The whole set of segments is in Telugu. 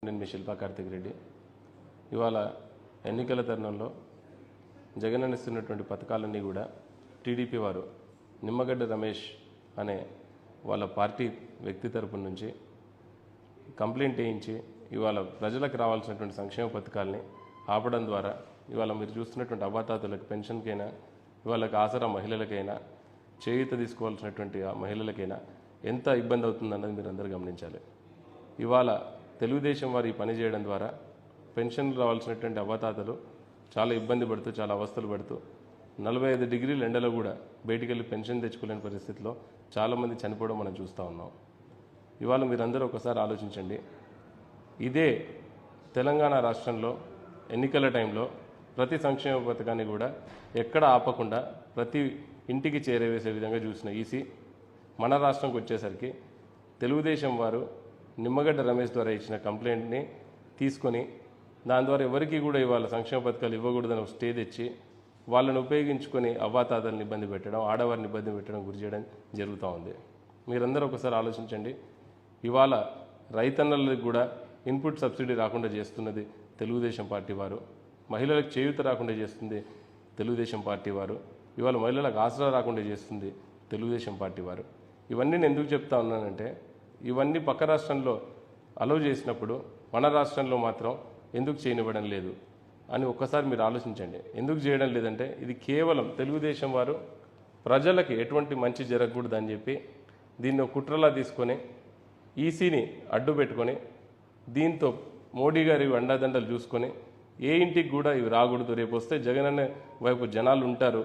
నేను మీ శిల్పా కార్తిక్ రెడ్డి. ఇవాళ ఎన్నికల తరుణంలో జగన్ ఇస్తున్నటువంటి పథకాలన్నీ కూడా టీడీపీ వారు నిమ్మగడ్డ రమేష్ అనే వాళ్ళ పార్టీ వ్యక్తి తరపు నుంచి కంప్లైంట్ వేయించి ఇవాళ ప్రజలకు రావాల్సినటువంటి సంక్షేమ పథకాలని ఆపడం ద్వారా ఇవాళ మీరు చూస్తున్నటువంటి అవాతాతులకు పెన్షన్కైనా ఇవాళకి ఆసరా మహిళలకైనా చేయూత తీసుకోవాల్సినటువంటి ఆ మహిళలకైనా ఎంత ఇబ్బంది అవుతుందన్నది మీరు అందరూ గమనించాలి. ఇవాళ తెలుగుదేశం వారు ఈ పని చేయడం ద్వారా పెన్షన్లు రావాల్సినటువంటి అవాతాతలు చాలా ఇబ్బంది పడుతూ చాలా అవస్థలు పడుతూ 45 డిగ్రీల ఎండలో కూడా బయటికి వెళ్ళి పెన్షన్ తెచ్చుకోలేని పరిస్థితిలో చాలామంది చనిపోవడం మనం చూస్తూ ఉన్నాం. ఇవాళ మీరందరూ ఒకసారి ఆలోచించండి. ఇదే తెలంగాణ రాష్ట్రంలో ఎన్నికల టైంలో ప్రతి సంక్షేమ పథకాన్ని కూడా ఎక్కడ ఆపకుండా ప్రతి ఇంటికి చేరవేసే విధంగా చూసిన ఈసీ మన రాష్ట్రంకి వచ్చేసరికి తెలుగుదేశం వారు నిమ్మగడ్డ రమేష్ ద్వారా ఇచ్చిన కంప్లైంట్ని తీసుకొని దాని ద్వారా ఎవరికి కూడా ఇవాళ సంక్షేమ పథకాలు ఇవ్వకూడదని ఒక స్టే తెచ్చి వాళ్ళని ఉపయోగించుకొని అవ్వాతాతల్ని ఇబ్బంది పెట్టడం, ఆడవారిని ఇబ్బంది పెట్టడం గురి చేయడం జరుగుతూ ఉంది. మీరందరూ ఒకసారి ఆలోచించండి. ఇవాళ రైతన్నలకు కూడా ఇన్పుట్ సబ్సిడీ రాకుండా చేస్తున్నది తెలుగుదేశం పార్టీ వారు, మహిళలకు చేయూత రాకుండా చేస్తుంది తెలుగుదేశం పార్టీ వారు, ఇవాళ మహిళలకు ఆసరా రాకుండా చేస్తుంది తెలుగుదేశం పార్టీ వారు. ఇవన్నీ నేను ఎందుకు చెప్తా ఉన్నానంటే ఇవన్నీ పక్క రాష్ట్రంలో అలౌ చేసినప్పుడు మన రాష్ట్రంలో మాత్రం ఎందుకు చేయనివ్వడం లేదు అని ఒక్కసారి మీరు ఆలోచించండి. ఎందుకు చేయడం లేదంటే ఇది కేవలం తెలుగుదేశం వారు ప్రజలకి ఎటువంటి మంచి జరగకూడదని చెప్పి దీన్ని కుట్రలా తీసుకొని ఈసీని అడ్డు పెట్టుకొని దీంతో మోడీ గారి అండాదండలు చూసుకొని ఏ ఇంటికి కూడా ఇవి రాకూడదు, రేపు వస్తే జగన్ అనే వైపు జనాలు ఉంటారు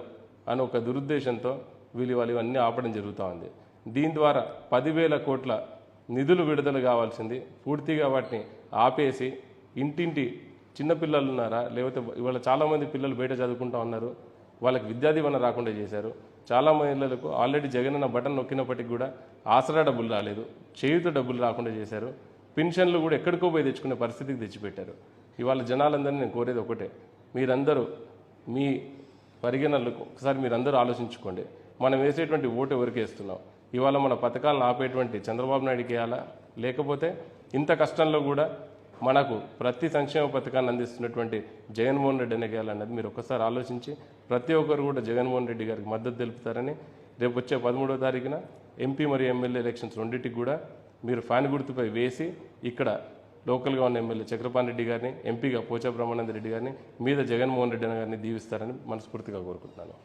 అని ఒక దురుద్దేశంతో వాళ్ళు ఇవన్నీ ఆపడం జరుగుతూ ఉంది. దీని ద్వారా 10,000 కోట్ల నిధులు విడుదల కావాల్సింది పూర్తిగా వాటిని ఆపేసి ఇంటింటి చిన్నపిల్లలు ఉన్నారా, లేకపోతే ఇవాళ చాలామంది పిల్లలు బయట చదువుకుంటూ ఉన్నారు, వాళ్ళకి విద్యా దీవెన రాకుండా చేశారు. చాలా మహిళలకు ఆల్రెడీ జగనన్న బటన్ నొక్కినప్పటికీ కూడా ఆసరా డబ్బులు రాలేదు, చేయూత డబ్బులు రాకుండా చేశారు, పెన్షన్లు కూడా ఎక్కడికో పోయి తెచ్చుకునే పరిస్థితికి తెచ్చిపెట్టారు. ఇవాళ జనాలందరినీ నేను కోరేది ఒకటే, మీరందరూ మీ పరిగణనలకు ఒకసారి మీరందరూ ఆలోచించుకోండి. మనం వేసేటువంటి ఓటు ఎవరికి వేస్తున్నాం? ఇవాళ మన పథకాలను ఆపేటువంటి చంద్రబాబు నాయుడుకి వేయాలా, లేకపోతే ఇంత కష్టంలో కూడా మనకు ప్రతి సంక్షేమ పథకాన్ని అందిస్తున్నటువంటి జగన్మోహన్ రెడ్డి అనే వేయాలన్నది మీరు ఒక్కసారి ఆలోచించి ప్రతి ఒక్కరు కూడా జగన్మోహన్ రెడ్డి గారికి మద్దతు తెలుపుతారని రేపు వచ్చే 13వ తారీఖున ఎంపీ మరియు ఎమ్మెల్యే ఎలక్షన్స్ రెండింటికి కూడా మీరు ఫ్యాన్ గుర్తుపై వేసి ఇక్కడ లోకల్గా ఉన్న ఎమ్మెల్యే చక్రపాణి రెడ్డి గారిని, ఎంపీగా పోచా బ్రహ్మానంద రెడ్డి గారిని, మీద జగన్మోహన్ రెడ్డి గారిని దీవిస్తారని మనస్ఫూర్తిగా కోరుకుంటున్నాను.